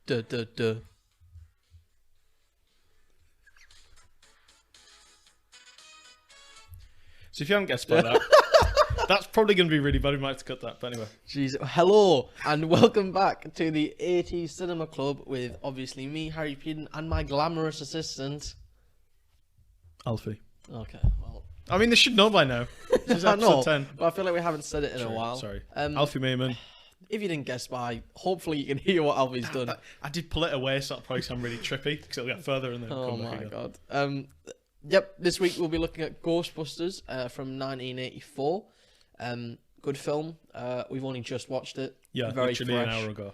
Duh, duh, duh. So if you haven't guessed by that, that's probably going to be really bad. We might have to cut that. But anyway. Jeez. Hello, and welcome back to the 80s Cinema Club with obviously me, Harry Peden, and my glamorous assistant, Alfie. Okay, well. I mean, they should know by now. This is episode 10. But I feel like we haven't said it in a while. Sorry. Alfie Mayman. If you didn't guess by, hopefully you can hear what Alfie's done. I did pull it away, so that'll probably sound really trippy, because it'll get further and then come back again. Oh my god. Yep, this week we'll be looking at Ghostbusters from 1984. Good film. We've only just watched it. Yeah, very literally fresh. an hour ago.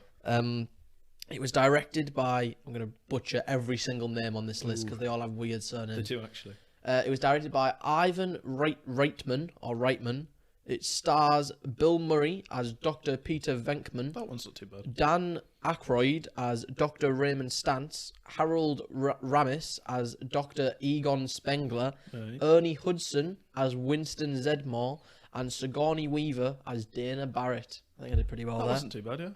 It was directed by, I'm going to butcher every single name on this list because they all have weird surnames. They do, actually. It was directed by Ivan Reitman. It stars Bill Murray as Dr. Peter Venkman. That one's not too bad. Dan Aykroyd as Dr. Raymond Stantz. Harold Ramis as Dr. Egon Spengler. Right. Ernie Hudson as Winston Zedmore. And Sigourney Weaver as Dana Barrett. I think I did pretty well there. That wasn't too bad, yeah.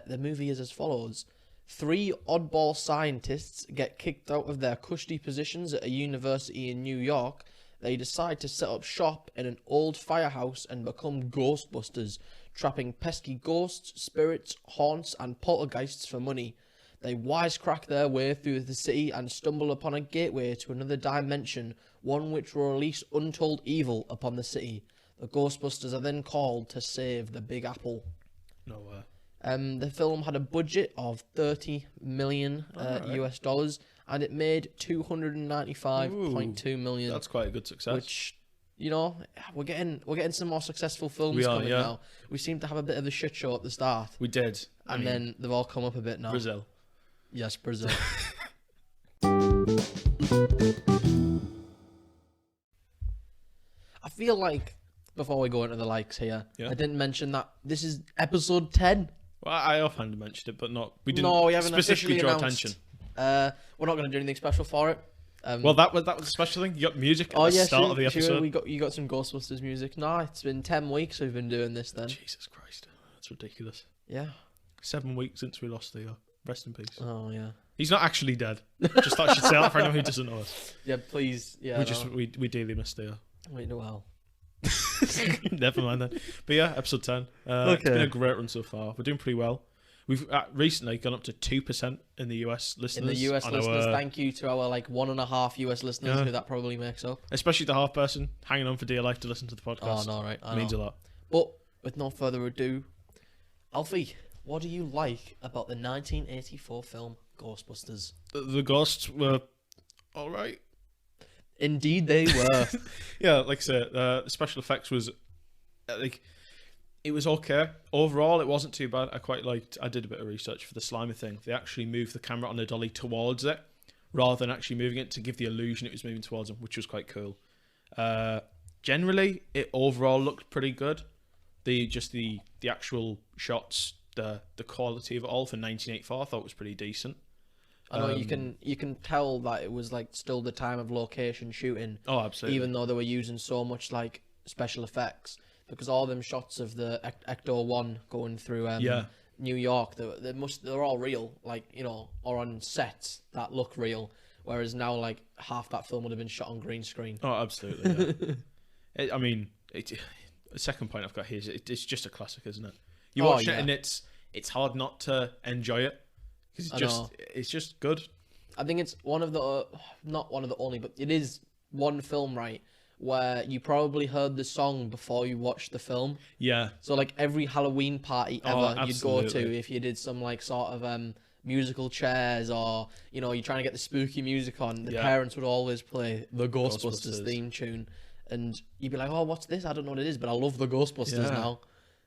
The movie is as follows. 3 oddball scientists get kicked out of their cushy positions at a university in New York. They decide to set up shop in an old firehouse and become Ghostbusters, trapping pesky ghosts, spirits, haunts, and poltergeists for money. They wisecrack their way through the city and stumble upon a gateway to another dimension, one which will release untold evil upon the city. The Ghostbusters are then called to save the Big Apple. No way. The film had a budget of $30 million US dollars, and it made $295.2 million. That's quite a good success. Which, you know, we're getting some more successful films coming now. We seem to have a bit of a shit show at the start. We did. And then they've all come up a bit now. Brazil. Yes, Brazil. I feel like, before we go into the likes here, I didn't mention that this is episode 10. Well, I offhand mentioned it, but not. We didn't we haven't specifically draw announced. attention. We're not going to do anything special for it. Well, that was a special thing. You got music at the start of the episode. You got some Ghostbusters music. No, it's been 10 weeks we've been doing this then. Jesus Christ, that's ridiculous. Yeah. 7 weeks since we lost the rest in peace. Oh yeah. He's not actually dead. Just thought I should say that for anyone who doesn't know us. Yeah, please. Yeah. We dearly missed the. Wait a while. Never mind then. But yeah, episode 10. It's been a great run so far. We're doing pretty well. We've recently gone up to 2% in the US listeners. In the US listeners, thank you to our 1.5 US listeners who that probably makes up. Especially the half person hanging on for dear life to listen to the podcast. Oh, no, right. It means a lot. But with no further ado, Alfie, what do you like about the 1984 film Ghostbusters? The ghosts were all right. Indeed, they were. Yeah, like I said, the special effects was it was okay. Overall, it wasn't too bad. I did a bit of research for the Slimer thing. They actually moved the camera on the dolly towards it rather than actually moving it to give the illusion it was moving towards them, which was quite cool. Generally, it overall looked pretty good. The actual shots, the quality of it all for 1984, I thought was pretty decent. I know you can tell that it was still the time of location shooting. Oh, absolutely. Even though they were using so much special effects, because all them shots of the Ecto 1 going through New York, they're all real, or on sets that look real. Whereas now, half that film would have been shot on green screen. Oh, absolutely. Yeah. The second point I've got here is it's just a classic, isn't it? You watch it and it's hard not to enjoy it. Because it's just good. I think it's one of the, not one of the only, but it is one film, right, where you probably heard the song before you watched the film. Yeah. So every Halloween party ever you'd go to, if you did some sort of musical chairs, or you're trying to get the spooky music on, the parents would always play the Ghostbusters theme tune, and you'd be like, oh, what's this? I don't know what it is, but I love the Ghostbusters now.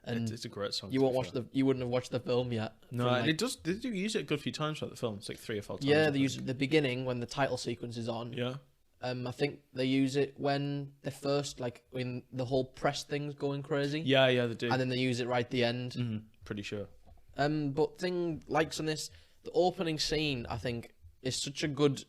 And it's a great song. You wouldn't have watched the film yet. No, and they do use it a good few times throughout the film. It's 3 or 4 times. Yeah, they use it at the beginning when the title sequence is on. Yeah. I think they use it when they first when the whole press thing's going crazy. Yeah, they do. And then they use it right at the end. Mm-hmm. Pretty sure. But thing likes on this, the opening scene, I think, is such a good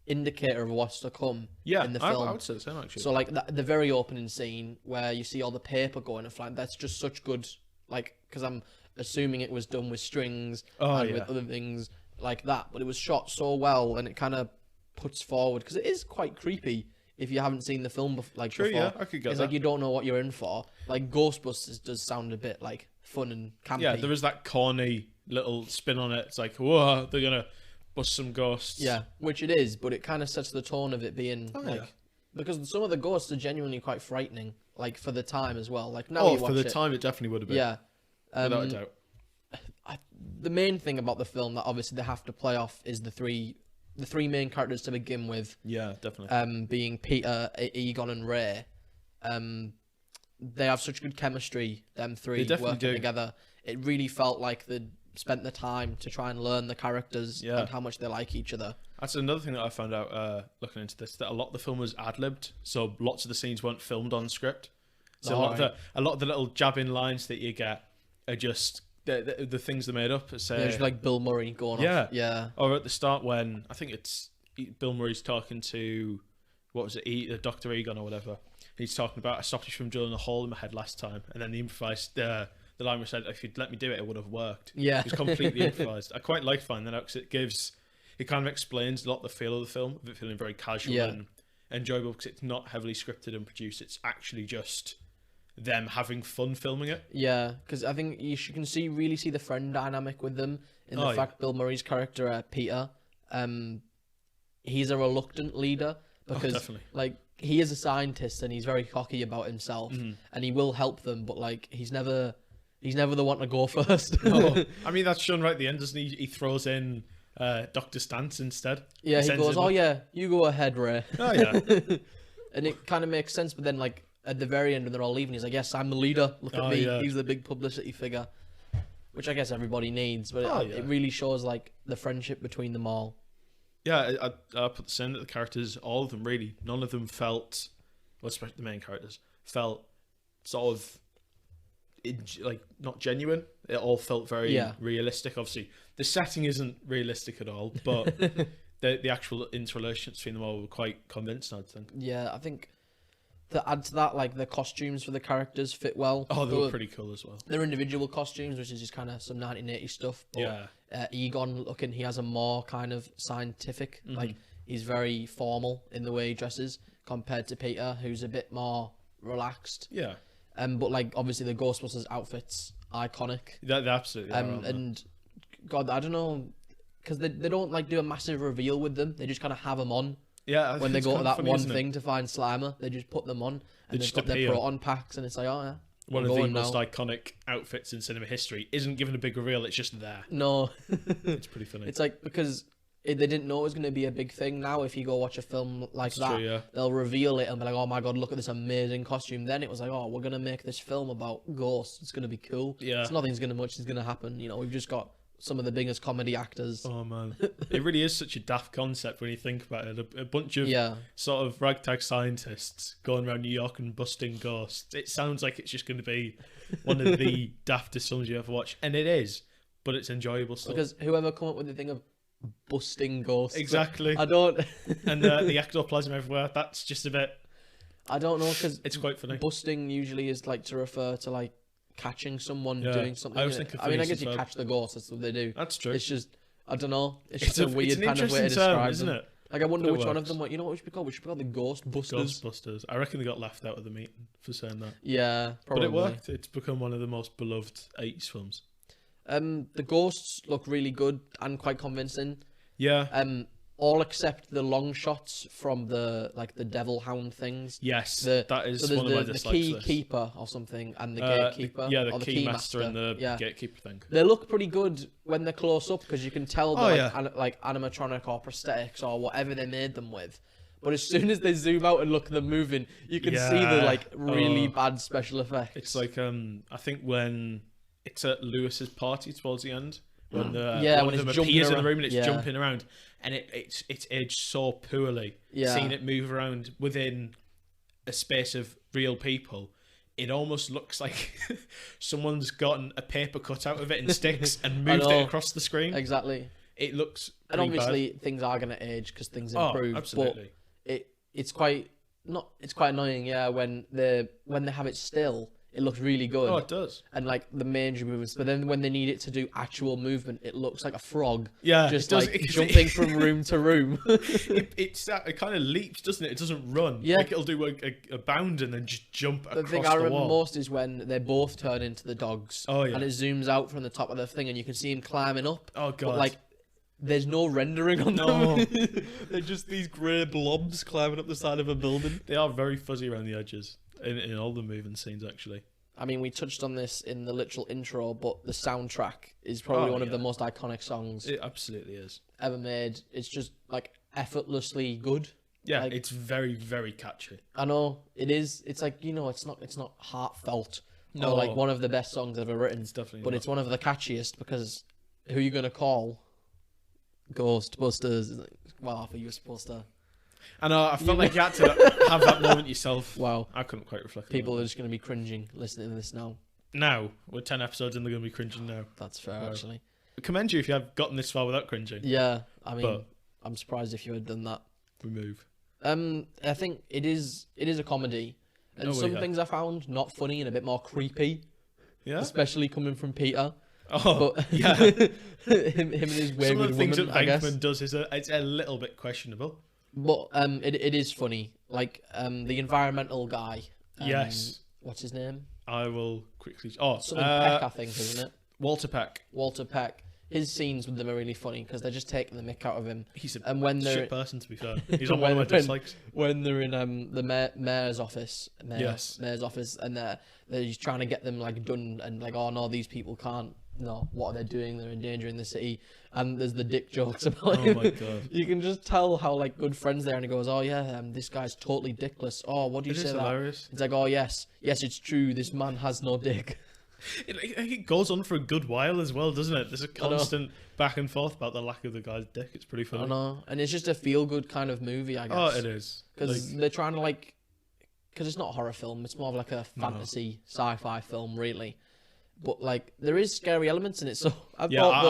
indicator of what's to come in the film. I would say the same, actually. So the very opening scene where you see all the paper going and flying, that's just such good, because I'm assuming it was done with strings Oh, and yeah. with other things like that. But it was shot so well, and it kind of puts forward, because it is quite creepy if you haven't seen the film True, before. yeah, I could get It's that. like you don't know what you're in for. Like Ghostbusters does sound a bit like fun and campy. Yeah, there is that corny little spin on it. It's like, whoa, they're gonna bust some ghosts. Yeah, which it is, but it kind of sets the tone of it being like, yeah. because some of the ghosts are genuinely quite frightening, like for the time as well. Like now Oh, you for watch the it, time, it definitely would have been. yeah. Without a doubt. The main thing about the film that obviously they have to play off is the three main characters to begin with, Yeah, definitely. being Peter, Egon, and Ray. They have such good chemistry, them three They definitely working do. together. It really felt like they spent the time to try and learn the characters Yeah. and how much they like each other. That's another thing that I found out looking into this, that a lot of the film was ad-libbed, so lots of the scenes weren't filmed on script. So a lot of the little jabbing lines that you get are just the things they made up. Say, Yeah, just like Bill Murray going off. Yeah. Or at the start when I think it's Bill Murray's talking to Dr. Egon or whatever. He's talking about, I stopped you from drilling a hole in my head last time, and then the improvised the line was said, if you'd let me do it, it would have worked. Yeah. It was completely improvised. I quite liked finding that out because it kind of explains a lot of the feel of the film, of it feeling very casual and enjoyable, because it's not heavily scripted and produced. It's actually just them having fun filming it. Yeah, because I think you can really see the friend dynamic with them in the fact Bill Murray's character, Peter, he's a reluctant leader because definitely. like he is a scientist and he's very cocky about himself and he will help them, but like he's never the one to go first. No. I mean, that's shown right at the end, doesn't he? He throws in Dr. Stantz instead. Yeah, he sends goes, him "Oh up. yeah, you go ahead, Ray." Oh yeah. And it kind of makes sense, but then like at the very end when they're all leaving, he's like, "Yes, I'm the leader. Look at me." Yeah. He's the big publicity figure, which I guess everybody needs, but it really shows like the friendship between them all. Yeah, I put the same that the characters, all of them really, none of them felt, well, especially the main characters, felt sort of like not genuine. It all felt very realistic. Obviously, the setting isn't realistic at all, but the actual interrelations between them all were quite convincing, I think. Yeah, I think to add to that, like the costumes for the characters fit well. Oh, they were pretty cool as well. They're individual costumes, which is just kind of some 1980s stuff. But, Egon looking, he has a more kind of scientific, like he's very formal in the way he dresses compared to Peter, who's a bit more relaxed. Yeah. But like obviously the Ghostbusters outfits, iconic. They absolutely are, aren't they? And God, I don't know, because they don't like do a massive reveal with them. They just kind of have them on. Yeah, When they it's go to kinda that funny, one isn't it? thing to find Slimer, they just put them on, and they've just got their appear. proton packs, and it's like, oh yeah, One we're of the going most now. iconic outfits in cinema history isn't given a big reveal, it's just there. No, It's pretty funny. it's like because they didn't know it was going to be a big thing. Now, if you go watch a film like It's that, true, yeah. they'll reveal it and be like, oh my God, look at this amazing costume. Then it was like, oh, we're going to make this film about ghosts. It's going to be cool. Yeah. So nothing's going to much is going to happen. You know, we've just got some of the biggest comedy actors. Oh man, it really is such a daft concept when you think about it. A bunch of Yeah. sort of ragtag scientists going around New York and busting ghosts. It sounds like it's just going to be one of the daftest films you ever watch, and it is, but it's enjoyable still. Because whoever come up with the thing of busting ghosts. Exactly. I don't. And the ectoplasm everywhere. That's just a bit. I don't know because It's quite funny. busting usually is like to refer to like catching someone Yeah. doing something. I always innit? think of I mean, I Phineas guess and you Ferb. catch the ghost. That's what they do. That's true. It's just I don't know. It's just a it's weird an kind of way to interesting term, describe isn't them. it? Like I wonder But it which one of works. them. You know what we should be called? We should be called the Ghostbusters. Ghostbusters. I reckon they got laughed out of the meeting for saying that. Yeah, probably. But it worked. It's become one of the most beloved 80s films. The ghosts look really good and quite convincing. Yeah. All except the long shots from the devil hound things. Yes. The, that is so there's one of my the dislikes. key list. keeper or something, and the gatekeeper. Yeah, the or key master and the Yeah. gatekeeper thing. They look pretty good when they're close up because you can tell they're Oh, like animatronic or prosthetics or whatever they made them with. But as soon as they zoom out and look at them moving, you can see the Yeah. like really bad special effects. It's like I think when it's at Lewis's party towards the end, when when one of it's them jumping appears in the around. room and it's Yeah. jumping around, and it's aged so poorly. Yeah. Seeing it move around within a space of real people, it almost looks like someone's gotten a paper cut out of it in sticks and moved know. it across the screen. Exactly. It looks And pretty obviously things are going to age because things bad. improve. Oh, absolutely. But it's quite annoying, yeah, when they have it still. it looks really good. Oh, it does. And like the major movements, but then when they need it to do actual movement, it looks like a frog. Yeah, just it does. like jumping from room to room. It kind of leaps, doesn't it? It doesn't run. Yeah. Like it'll do a bound and then just jump across The thing the I remember wall. most is when they both turn into the dogs. Oh, yeah. And it zooms out from the top of the thing, and you can see him climbing up. Oh, God. But like, there's no rendering on No. them. They're just these grey blobs climbing up the side of a building. They are very fuzzy around the edges in all the moving scenes, actually. I mean, we touched on this in the literal intro, but the soundtrack is probably one of the most iconic songs It absolutely is. ever made. It's just like effortlessly good. Yeah, Like, it's very, very catchy. I know it is. It's like, it's not heartfelt. No. Or like one of the best songs ever written. It's definitely But not. it's one of the catchiest because who are you gonna call? Ghostbusters. Well, for you were supposed to. I know, I felt like you had to have that moment yourself. Wow. I couldn't quite reflect on People that. are just gonna be cringing listening to this now. Now, we're 10 episodes and they're going to be cringing now. That's fair, Wow. actually. I commend you if you have gotten this far without cringing. Yeah, I mean, But- I'm surprised if you had done that. Remove. I think it is a comedy, and Oh, some yeah. things I found not funny and a bit more creepy, Yeah? especially coming from Peter. Oh, But yeah. him and his Some wayward of the things woman, that I guess. Venkman does it's a little bit questionable. But it is funny. Like the environmental guy. Yes. What's his name? I will quickly... Oh, Something Peck, I think, isn't it? Walter Peck. Walter Peck. His scenes with them are really funny because they're just taking the mick out of him. He's a And when they're shit person, to be fair. He's on one of my When- dislikes. when they're in the mayor's office, Yes. mayor's office, and they're just trying to get them like done, and like, oh no, these people can't. No, what are they doing? They're endangering the city, and there's the dick jokes about Oh him. my God. You can just tell how like good friends they are, and he goes, "Oh yeah, this guy's totally dickless." Oh, what do you It say is that? hilarious. It's like, "Oh yes, it's true. This man has no dick." It goes on for a good while as well, doesn't it? There's a know. constant back and forth about the lack of the guy's dick. It's pretty I funny. don't know, and it's just a feel-good kind of movie, I guess. Oh, it is. Because Like, they're trying to because it's not a horror film, it's more of like a fantasy sci-fi film, really. But like there is scary elements in it, so I yeah, thought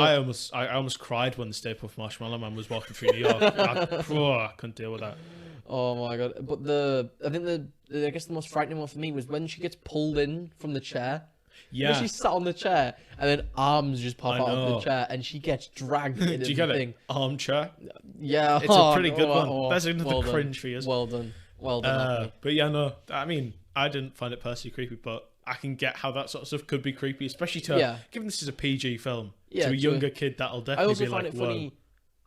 I almost cried when the Stay Puft Marshmallow Man was walking through New York. I couldn't deal with that. oh my god! But I guess the most frightening one for me was when she gets pulled in from the chair. Yeah. When she's sat on the chair and then arms just pop I out of know. the chair and she gets dragged into Do you the get thing. it? Armchair. Yeah, It's a pretty good one. oh, Better than well the done. cringe for years. Well done, well done. Anthony. But yeah, no. I mean, I didn't find it personally creepy, but I can get how that sort of stuff could be creepy, especially given this is a PG film, Yeah, to a to younger kid that'll I definitely also be find like, it whoa. funny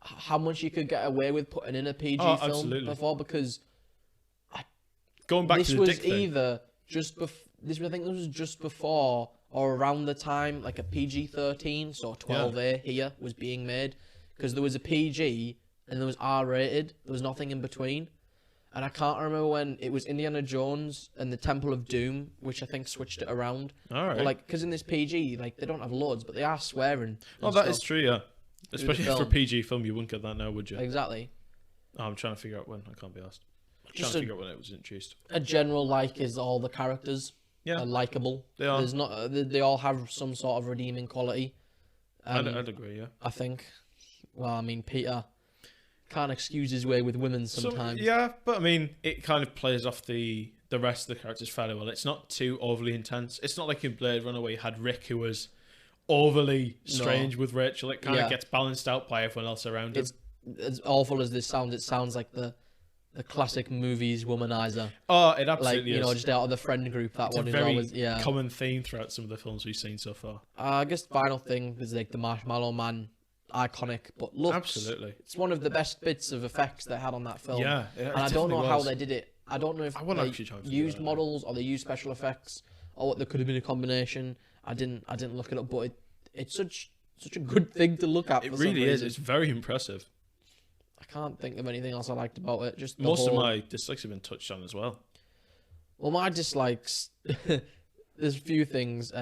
how much you could get away with putting in a PG Oh, film absolutely. before, because Going back this to the was dick thing. either just this I think this was just before or around the time like a PG-13, so 12A here was being made, because there was a PG and there was R-rated. There was nothing in between, and I can't remember when it was Indiana Jones and the Temple of Doom, which I think switched it around. All right. Or, like, because in this PG, like, they don't have loads, but they are swearing. Oh, and that is stuff. true, yeah. Especially for a film. PG film, you wouldn't get that now, would you? Exactly. Oh, I'm trying to figure out when. I can't be asked. I'm Just trying to a- figure out when it was introduced. A general like is all the characters Yeah, are likable. they are. There's not. They all have some sort of redeeming quality. I'd agree, yeah. I think. Well, I mean, Peter can't excuse his way with women So, sometimes. yeah, but I mean, it kind of plays off the rest of the characters fairly well. It's not too overly intense. It's not like in Blade Runner where you had Rick who was overly strange with Rachel. It kind of gets balanced out by everyone else around him. It's as awful as this sounds. It sounds like the classic movies womanizer. Oh, it Like, absolutely you know, is. just out of the friend group. That It's one a is very always common theme throughout some of the films we've seen so far. I guess the final thing is like the Marshmallow Man, iconic, but looks. Absolutely. It's one of the best bits of effects they had on that film. Yeah, it and I don't know definitely how was. they did it. I don't know if I wouldn't they actually try to figure used it out. models or they used special effects or what there could have been a combination. I didn't look it up, but it's such a good thing to look at. It for some really is. reason. It's very impressive. I can't think of anything else I liked about it. Just the Most of whole- my dislikes have been touched on as well. Well, my dislikes. There's a few things.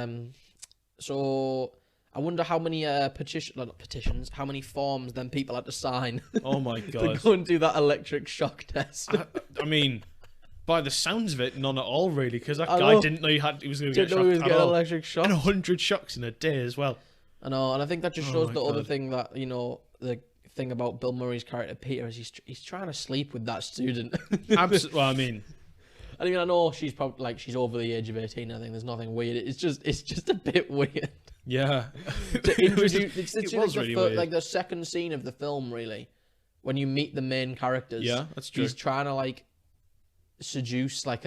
So I wonder how many petitions, how many forms then people had to sign Oh my to god. go and do that electric shock test. I mean, by the sounds of it, none at all really, because that I guy know. didn't know he was going to Didn't get know he was shocked at getting all. electric shock. And 100 shocks in a day as well. I know, and I think that just Oh shows my the other God. thing that the thing about Bill Murray's character Peter is he's trying to sleep with that student. Well, I mean, I mean, I know she's probably like she's over the age of 18. I think there's nothing weird. It's just a bit weird. Yeah. To introduce, it's it like was really weird. like the second scene of the film, really, when you meet the main characters. Yeah, that's true. He's trying to like seduce like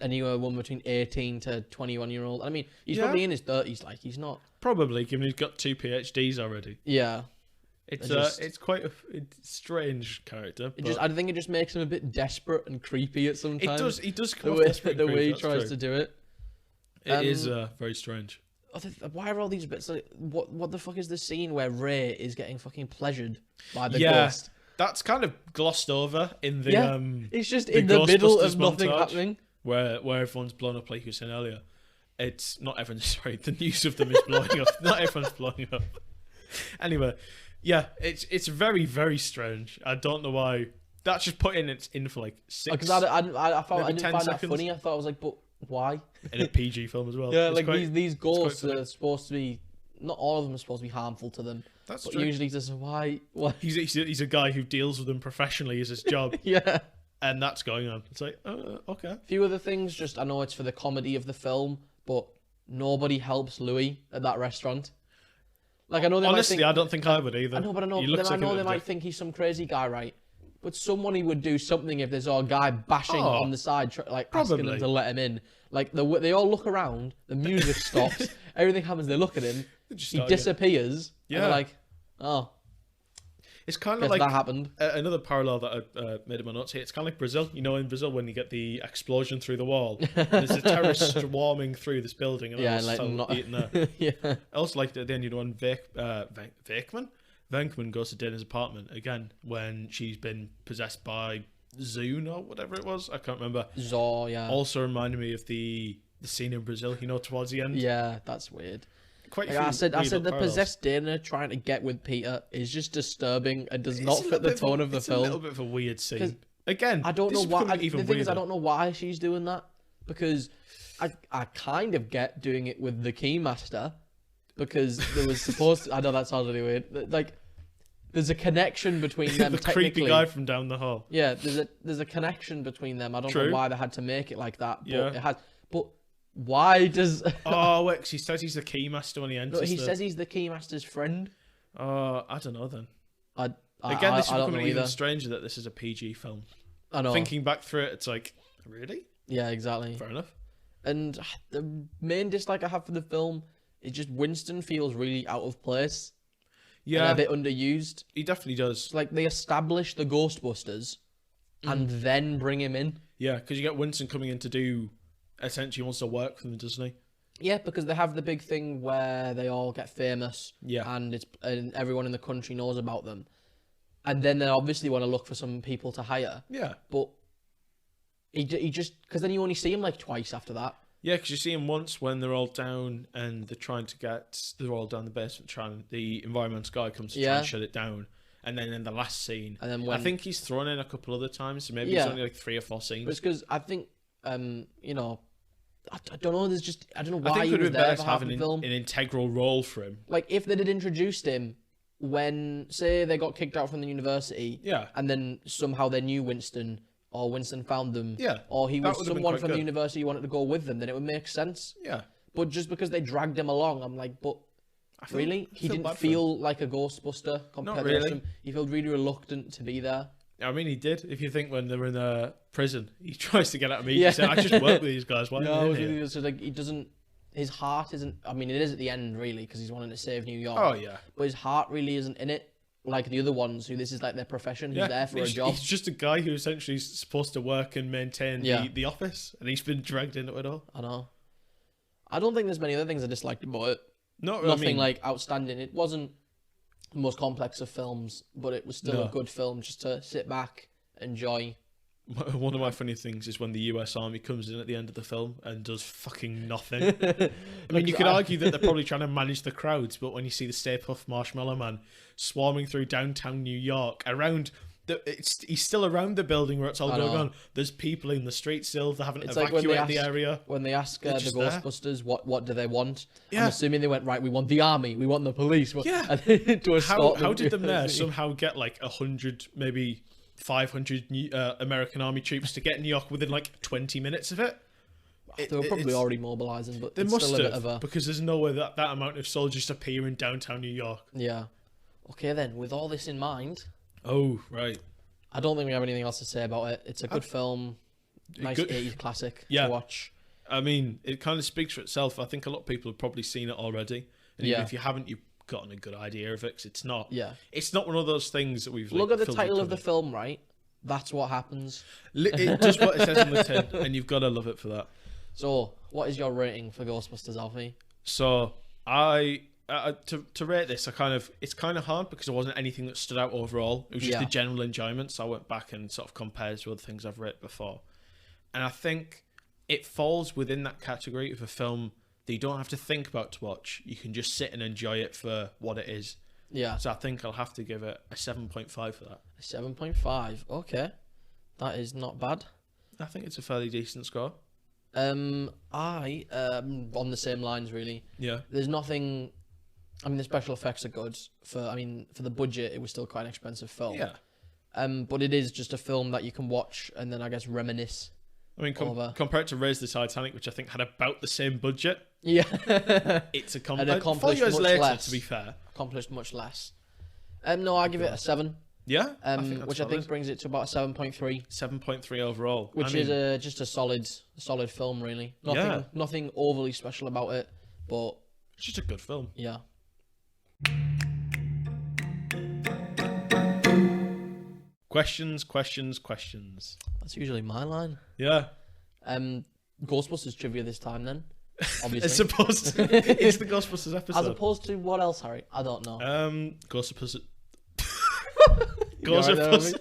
anywhere one between 18 to 21-year-old. I mean, he's probably in his 30s. Like he's not probably, given he's got 2 PhDs already. Yeah. It's quite a strange character. I think it just makes him a bit desperate and creepy at some times. He does come off desperate the and way he creepy, tries to do it. It is very strange. Why are all these bits like what the fuck is the scene where Ray is getting fucking pleasured by the ghost? That's kind of glossed over in the it's just in the middle of nothing montage, happening. Where everyone's blown up, like you were saying earlier. It's not everyone. Sorry, the news of them is blowing up. Not everyone's blowing up. Anyway, yeah, it's very, very strange. I don't know why. That's just putting it in for like 6. Because I didn't find seconds. that funny. I thought I was like, but why? In a PG film as well. Yeah, it's like these ghosts are supposed to be. Not all of them are supposed to be harmful to them. That's but true. Usually, just why? He's a guy who deals with them professionally as his job. Yeah. And that's going on. It's like, okay. A few other things. Just I know it's for the comedy of the film, but nobody helps Louis at that restaurant. Like I know they honestly, might think, I don't think I would either. I know, but they might think he's some crazy guy, right? But someone would do something if there's a guy bashing on the side, like asking them to let him in. Like they all look around, the music stops, everything happens. They look at him, he disappears. Yeah, and they're like, oh. It's kind of like that happened. Another parallel that I made in my notes here. It's kind of like Brazil. You know, in Brazil when you get the explosion through the wall, there's a terrorist swarming through this building, and not eating there. Yeah. I also liked at the end, you know, when Venkman goes to Dana's apartment again when she's been possessed by Zune or whatever it was. I can't remember. Zor, yeah. Also reminded me of the scene in Brazil. You know, towards the end. Yeah, that's weird. Like I said the possessed Dana trying to get with Peter is just disturbing and does not fit the tone of the film. It's a little bit of a weird scene. Again, I don't know why. The thing is, I don't know why she's doing that, because I kind of get doing it with the Keymaster, because there was supposed to, I know that sounds really weird. Like there's a connection between them. The creepy guy from down the hall. Yeah, there's a connection between them. I don't know why they had to make it like that, but it has. But why does? Oh, wait, 'cause he says he's the Keymaster when he enters. No, he says he's the Keymaster's friend. I don't know then. Again, this is becoming even stranger that this is a PG film. I know. Thinking back through it, it's like, really? Yeah, exactly. Fair enough. And the main dislike I have for the film is just Winston feels really out of place. Yeah, and a bit underused. He definitely does. It's like they establish the Ghostbusters and then bring him in. Yeah, because you get Winston coming in to do. Essentially wants to work for them, doesn't he? Yeah, because they have the big thing where they all get famous. Yeah. And everyone in the country knows about them. And then they obviously want to look for some people to hire. Yeah. But he just... Because then you only see him like twice after that. Yeah, because you see him once when they're all down and they're trying to get... They're all down the basement the environmental guy comes to try and shut it down. And then in the last scene... And then I think he's thrown in a couple other times. So maybe it's only like 3 or 4 scenes. But it's because I think... you know, I don't know. There's just I don't know why I think he it would was be there better for to have half the film. an integral role for him. Like if they had introduced him when, say, they got kicked out from the university, and then somehow they knew Winston, or Winston found them, or he was someone from the university who wanted to go with them, then it would make sense. Yeah. But just because they dragged him along, I'm like, but really, he didn't feel like a Ghostbuster compared to the rest of them. He felt really reluctant to be there. I mean, he did. If you think when they were in the prison, he tries to get out of me. He said, "I just work with these guys. Why?" No, it's like he doesn't. His heart isn't. I mean, it is at the end really because he's wanting to save New York. Oh yeah. But his heart really isn't in it, like the other ones who this is like their profession. He's there for a job. He's just a guy who essentially is supposed to work and maintain the office, and he's been dragged into it all. I know. I don't think there's many other things I disliked about it. Nothing like outstanding. It wasn't the most complex of films, but it was still a good film just to sit back, enjoy. One of my funny things is when the US Army comes in at the end of the film and does fucking nothing. I mean, you could argue that they're probably trying to manage the crowds, but when you see the Stay Puft Marshmallow Man swarming through downtown New York around... he's still around the building where it's all going on. There's people in the street still. They haven't evacuated the area. When they ask the Ghostbusters what do they want, I'm assuming they went, right, we want the army, we want the police. Yeah. And how did them there somehow get like 100 maybe 500 American army troops to get New York within like 20 minutes of it. They were probably already mobilising, but They it's must still a bit have, of a... because there's no way that amount of soldiers appear in downtown New York. Yeah. Okay, then, with all this in mind... Oh, right. I don't think we have anything else to say about it. It's a good film. Nice good- 80s classic Yeah. to watch. I mean, it kind of speaks for itself. I think a lot of people have probably seen it already. And even Yeah. if you haven't, you've gotten a good idea of it, 'cause it's not... Yeah. It's not one of those things that we've... Look like, at the filled title with of the cover. film, right? That's what happens. It does what it says on the tin, and you've got to love it for that. So, what is your rating for Ghostbusters, Alfie? So to rate this, it's kind of hard because there wasn't anything that stood out overall. It was just Yeah. a general enjoyment. So I went back and sort of compared to other things I've rated before, and I think it falls within that category of a film that you don't have to think about to watch. You can just sit and enjoy it for what it is. Yeah. So I think I'll have to give it a 7.5 for that. 7.5. Okay. That is not bad. I think it's a fairly decent score. On the same lines, really. Yeah. There's nothing... I mean, the special effects are good. For the budget, it was still quite an expensive film. Yeah. But it is just a film that you can watch and then, I guess, reminisce. I mean, over. compared to Raise the Titanic, which I think had about the same budget, Yeah. it's And 4 accomplished years much later, less. to be fair. Accomplished much less. No, I give it a 7. Yeah, I think that's Which I think valid. brings it to about a 7.3. 7.3 overall. Which is just a solid film, really. Nothing overly special about it, but it's just a good film. yeah. Questions. That's usually my line. Yeah. Ghostbusters trivia this time, then. As Obviously. opposed to, it's the Ghostbusters episode. As opposed to what else, Harry? I don't know. Ghostbusters. You alright there, Ghostbusters.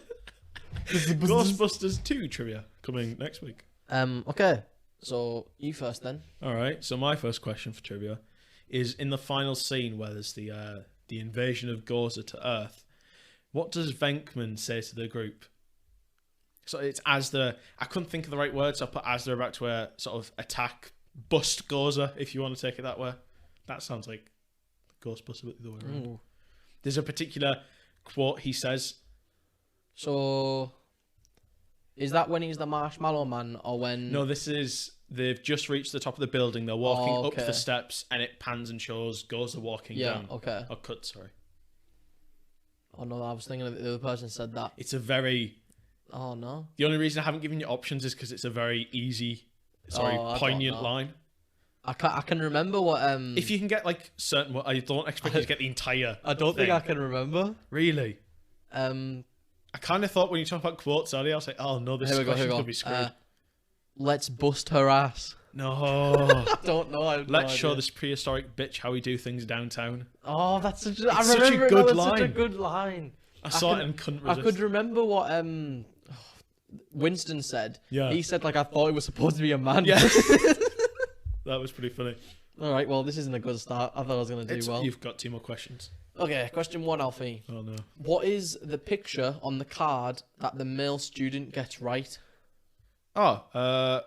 Ghostbusters 2 trivia coming next week. Okay. So you first, then. All right. So my first question for trivia is in the final scene where there's the invasion of Gozer to Earth. What does Venkman say to the group? So it's I couldn't think of the right words. So I put as they're about to sort of attack, bust Gozer, if you want to take it that way. That sounds like Ghostbusters, but the other way around. Ooh. There's a particular quote he says. So, is that when he's the Marshmallow Man, or when? No, they've just reached the top of the building. They're walking up okay. the steps, and it pans and shows Gozer walking down. Okay. Oh, cut, sorry. Oh no, I was thinking that the other person said that. It's a very... Oh no. The only reason I haven't given you options is because it's a very easy, I don't poignant know. line. I can remember what If you can get like certain... I don't expect you to get the entire I don't think thing. I can remember. Really? I I kind of thought when you talk about quotes earlier, I was like, oh no, this Here we go. question's going to be screwed. Let's bust her ass. No. I don't know. I have no Let's show idea. this prehistoric bitch how we do things downtown. Oh, that's such a, It's I such a remember it good now, that's such a line. good line. I saw it and couldn't resist. I could remember what Winston said. Yeah. He said like I thought it was supposed to be a man. Yeah. That was pretty funny. All right. Well, this isn't a good start. I thought I was gonna do well. You've got 2 more questions. Okay. Question 1, Alfie. Oh no. What is the picture on the card that the male student gets right? Oh,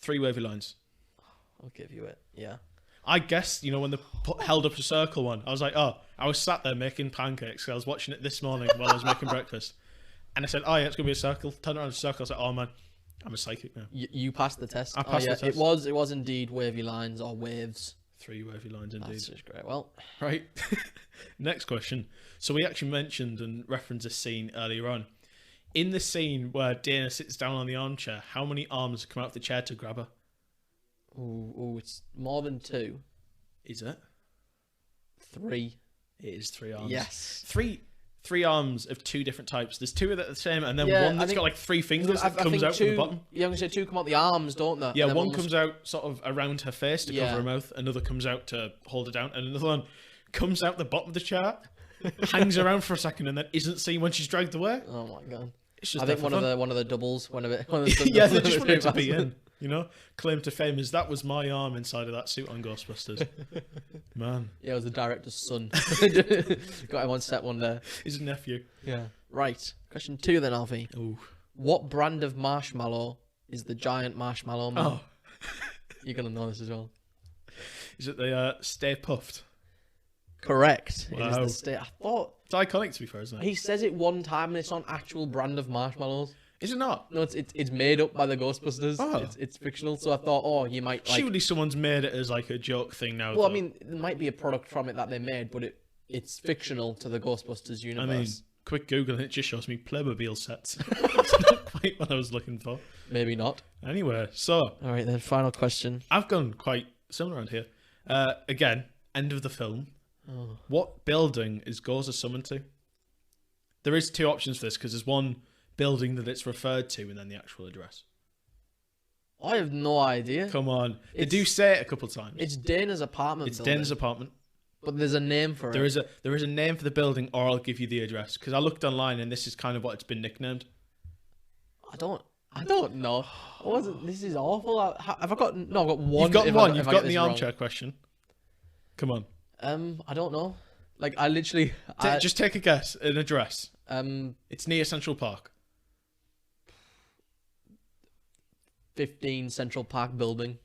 3 wavy lines. I'll give you it. Yeah. I guess, when they held up a circle one, I was like, oh, I was sat there making pancakes. I was watching it this morning while I was making breakfast. And I said, oh, yeah, it's going to be a circle. Turned around a circle. I was like, oh, man, I'm a psychic now. You passed the test. I passed the test. It was indeed wavy lines or waves. 3 wavy lines indeed. That's just great. Well, Right. Next question. So we actually mentioned and referenced a scene earlier on. In the scene where Dana sits down on the armchair, how many arms come out of the chair to grab her? ooh, it's more than 2. Is it? 3. It is 3 arms. Yes. Three arms of 2 different types. There's 2 that are the same, and then Yeah, one I that's think- got like 3 fingers that I comes think out from the bottom. You only say 2 come out the arms, don't they? Yeah, And then one comes out sort of around her face to Yeah. cover her mouth, another comes out to hold her down, and another one comes out the bottom of the chair, hangs around for a second, and then isn't seen when she's dragged away. Oh my god. It's just I think one of the doubles went a bit. yeah, they just wanted to be in. Claim to fame is that was my arm inside of that suit on Ghostbusters. Man, Yeah, it was the director's son. Got him on set one day. his nephew. Yeah. Right. Question 2 then, Alfie. Oh, What brand of marshmallow is the giant marshmallow man? oh, You're gonna know this as well. is it the Stay Puffed? correct. It is Wow. the state. I thought It's iconic, to be fair, isn't it? he says it one time and it's on actual brand of marshmallows. Is it not? No, it's made up by the Ghostbusters. Oh. It's fictional. So I thought, oh, you might like. Surely someone's made it as like a joke thing now. Well, I though. mean, there might be a product from it that they made, but it's fictional to the Ghostbusters I universe. mean, quick Google and it just shows me Playmobil sets. It's not quite what I was looking for. Maybe not. Anyway, so All right, then. Final question. I've gone quite similar around here. Again, end of the film. Oh. What building is Gozer summoned to? There is two options for this because there's one building that it's referred to and then the actual address. I have no idea. Come on. They It's- do say it a couple of times. It's Dana's apartment. It's building, Den's apartment. but there's a name for There it. is a name for the building, or I'll give you the address because I looked online and this is kind of what it's been nicknamed. I don't know. I wasn't. This is awful. Have I got? No, I've got one. You've got if one. if You've I got get the this wrong. armchair question. Come on. I don't know. Like I literally. Just take a guess. An address. Um. It's near Central Park. 15 Central Park building.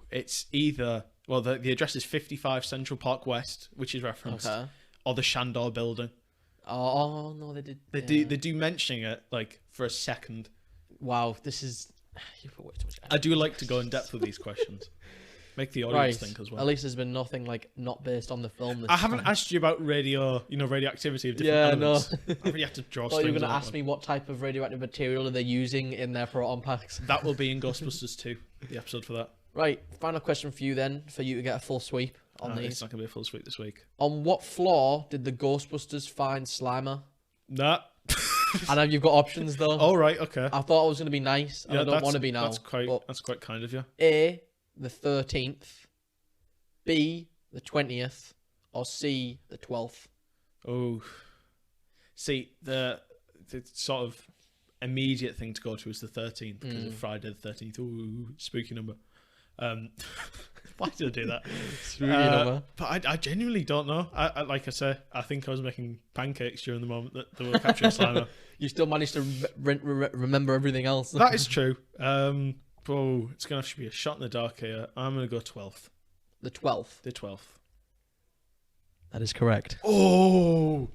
It's either the address is 55 Central Park West, which is referenced, Okay. or the Shandor building. Oh no, they did. They do mention it like for a second. Wow, this is. You put way too much. I do like to go in depth with these questions. Make the audience think as well. At least there's been nothing like not based on the film. This I haven't time. asked you about radioactivity of different Yeah, elements. no. I really have to draw I thought you were strings going to on ask that me what type of radioactive material are they using in their proton packs. one. That will be in Ghostbusters 2, the episode for that. Right, final question for you then, for you to get a full sweep on It's these. not going to be a full sweep this week. On what floor did the Ghostbusters find Slimer? Nah. I know you've got options though. All right, okay. I thought I was going to be nice, and I don't want to be now. That's quite kind of you. A, the 13th, B, the 20th, or C, the 12th. Oh, see, the sort of immediate thing to go to is the 13th because of Friday the 13th. Ooh, spooky number. Why did I do that? Spooky number. But I genuinely don't know. I like I say, I think I was making pancakes during the moment that they were capturing Slimer. You still managed to remember everything else. That is true. It's gonna have to be a shot in the dark here. I'm gonna go 12th. The 12th. The 12th. That is correct. Oh.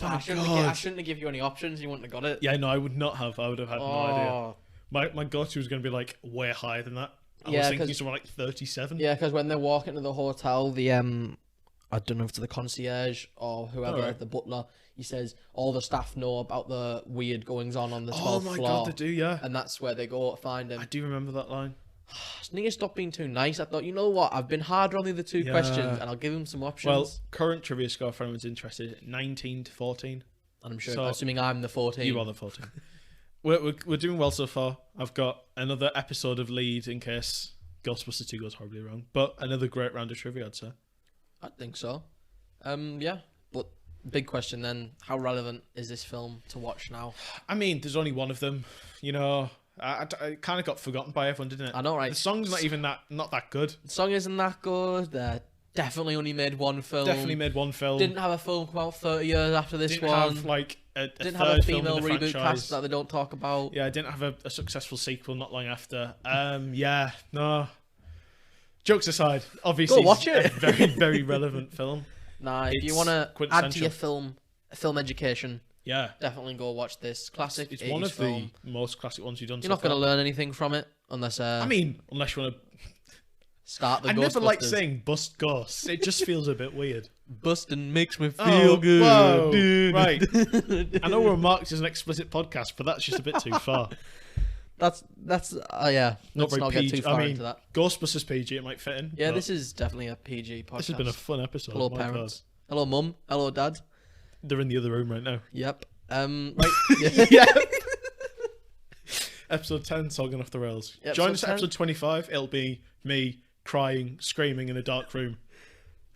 I shouldn't have given you any options. You wouldn't have got it. Yeah, no, I would not have. I would have had no idea. Oh. My go-to was going to be like way higher than that. I Yeah, was thinking 'cause- somewhere like 37. Yeah, because when they walk into the hotel, the I don't know if it's the concierge or whoever, Alright. the butler, he says all the staff know about the weird goings on the 12th Oh my floor. god, they do, yeah. And that's where they go to find him. I do remember that line. I just need to stop being too nice. I thought, you know what? I've been harder on the other two Yeah. questions, and I'll give him some options. Well, current trivia score, if anyone's interested, 19 to 14. and I'm sure, so- assuming I'm the 14. You are the 14. we're doing well so far. I've got another episode of lead in case Ghostbusters 2 goes horribly wrong. But another great round of trivia, I'd say. I think so. Yeah, but big question then: how relevant is this film to watch now? I mean, there's only one of them. You know, I kind of got forgotten by everyone, didn't it? I know, right? The song's not even not that good. The song isn't that good. They definitely only made one film. Definitely made one film. Didn't have a film come out 30 years after this Didn't one. have like a Didn't third have a film female in the reboot franchise. cast that they don't talk about. Yeah, I didn't have a successful sequel not long after. Yeah, no. Jokes aside, obviously, Go watch it's it. a very, very relevant film. Nah, if you It's want to add to quintessential. your film education, Yeah, definitely go watch this classic. it's 80s one of film. the most classic ones you've done. You're not going to learn anything from it unless I mean, unless you want to. start the I never like Ghostbusters. saying bust ghosts. It just feels a bit weird. Busting makes me feel Oh, good. whoa, dude. right. I know we're marked as an explicit podcast, but that's just a bit too far. That's yeah. Not Let's very not get PG. too far I mean, into that. Ghostbusters PG, it might fit in. Yeah, but this is definitely a PG podcast. this has been a fun episode. Hello, my parents. God. Hello, mum. Hello, dad. They're in the other room right now. Yep. Right. Yeah. Yeah. Episode 10, Talking Off the Rails. Yep, Join episode us at 10. episode 25. It'll be me crying, screaming in a dark room.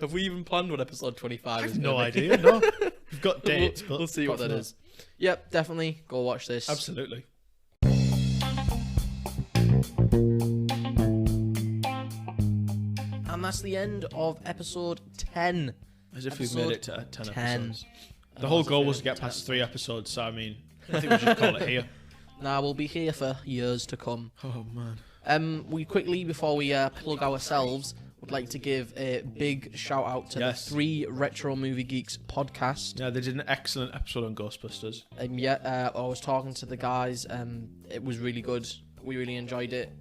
Have we even planned what episode 25 I is? have no gonna be? idea. No, we've got dates, but We'll see what apart that from is. Yep, definitely go watch this. Absolutely. And that's the end of episode 10. As if we've made it to 10 10. episodes. The whole goal was to get past 3 episodes, so I mean, I think we should call it here. Now we'll be here for years to come. Oh man. We quickly, before we plug ourselves, would like to give a big shout out to Yes. the 3 Retro Movie Geeks podcast. Yeah, they did an excellent episode on Ghostbusters. I was talking to the guys. It was really good. We really enjoyed it.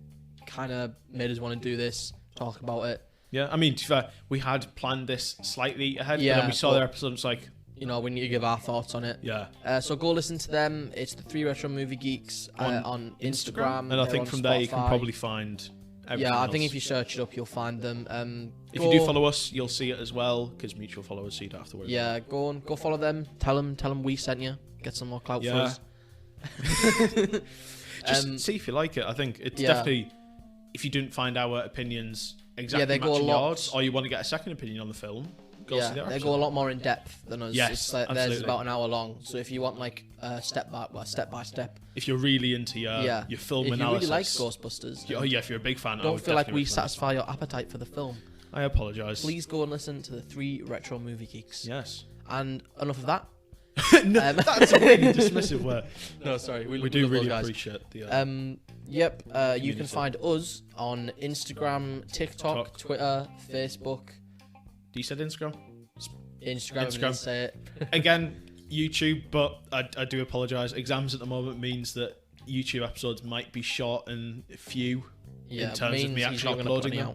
Kind of made us want to do this, talk about it. Yeah, I mean, to be fair, we had planned this slightly ahead, Yeah, but then we saw but- their episode and it's like, You know, we need to give our thoughts on it. yeah. So go listen to them. It's the 3 Retro Movie Geeks on Instagram. And I They're think on from there you can Spotify. probably find everything Yeah, I think else. if you search it up, you'll find them. If you do follow us, you'll see it as well, because mutual followers, so you don't have to worry. Yeah, go follow them. Tell them we sent you. Get some more clout Yeah. for us. Just see if you like it. I think it's yeah. definitely, if you didn't find our opinions exactly they go a matching lot- yours, or you want to get a second opinion on the film, go see their They episode. go a lot more in depth than us. Yes, It's like, theirs is absolutely. about an hour long. So if you want like step by step, If you're really into your film if analysis. you really like Ghostbusters, Oh yeah, if you're a big fan, I don't would feel like definitely we recommend satisfy your appetite for the film. it. I apologise. Please go and listen to the 3 Retro Movie Geeks. Yes. And enough of that. No, that's a really dismissive word. No, sorry. We do love those really guys. appreciate the. Yep. You can Community. find us on Instagram, TikTok, Twitter, Facebook, You said Instagram? Instagram. I'm Instagram. gonna say it. Again, YouTube, but I do apologise. Exams at the moment means that YouTube episodes might be short and few Yeah, in terms of means me he's actually not gonna put uploading any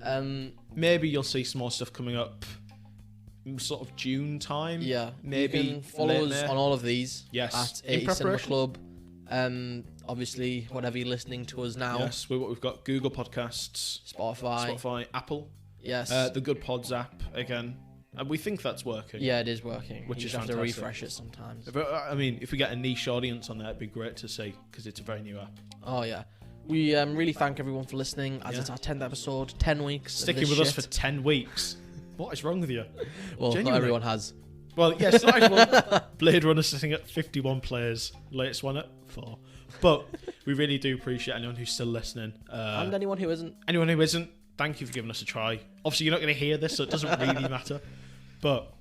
them. out. Maybe you'll see some more stuff coming up sort of June time. Yeah, Maybe you can follow late us May. on all of these. Yes. At In 80 Cinema preparation. Club. Obviously, whatever you're listening to us now. Yes, we've got Google Podcasts, Spotify, Apple, Yes. the Good Pods app again. And we think that's working. Yeah, it is working. Which you is just have to fantastic. refresh it sometimes. But, I mean, if we get a niche audience on there, it'd be great to see because it's a very new app. Oh yeah. We really thank everyone for listening. As Yeah. it's our 10th episode, 10 weeks. of Sticking this with us shit. for 10 weeks. What is wrong with you? Well, not Genuinely. everyone has. Well, yes, not everyone. Blade Runner sitting at 51 players. Latest one at 4. But we really do appreciate anyone who's still listening. And anyone who isn't. Anyone who isn't, thank you for giving us a try. Obviously, you're not going to hear this, so it doesn't really matter. But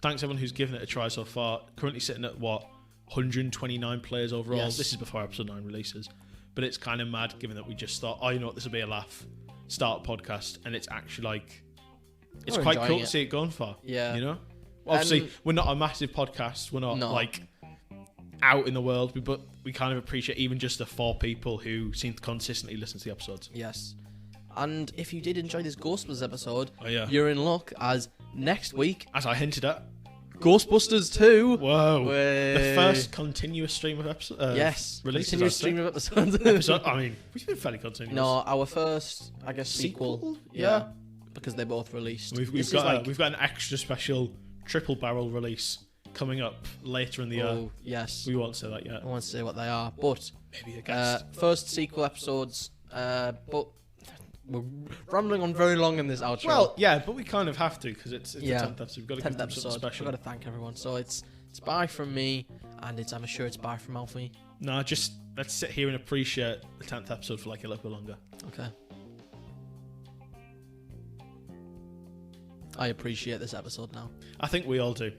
thanks everyone who's given it a try so far. Currently sitting at, 129 players overall. Yes. This is before episode 9 releases. But it's kind of mad, given that we just thought, oh, you know what, this will be a laugh. Start a podcast. And it's actually like, it's We're quite enjoying cool it. to see it going far. Yeah. You know? Obviously, we're not a massive podcast. We're not, No. like, out in the world. But we kind of appreciate even just the 4 people who seem to consistently listen to the episodes. Yes. And if you did enjoy this Ghostbusters episode, Oh, yeah. you're in luck, as next week, As I hinted at. Ghostbusters 2. Whoa. Way. The first continuous stream of episodes. Yes. Releases. Continuous I'd say. stream of episodes. Episode, I mean, we've been fairly continuous. No, our first, I guess, sequel. Sequel? Yeah. Yeah. Because they both released. We've This is got like, we've got an extra special triple barrel release coming up later in the year. oh, yes. We won't say that yet. I won't say what they are, but Maybe a guest. first sequel episodes, but we're rambling on very long in this outro. Well, yeah, but we kind of have to because it's Yeah. the 10th episode. We've got to 10th give them something episode. I've special. got to thank everyone. So it's bye from me, and I'm sure it's bye from Alfie. No, just let's sit here and appreciate the 10th episode for like a little bit longer. Okay. I appreciate this episode now. I think we all do.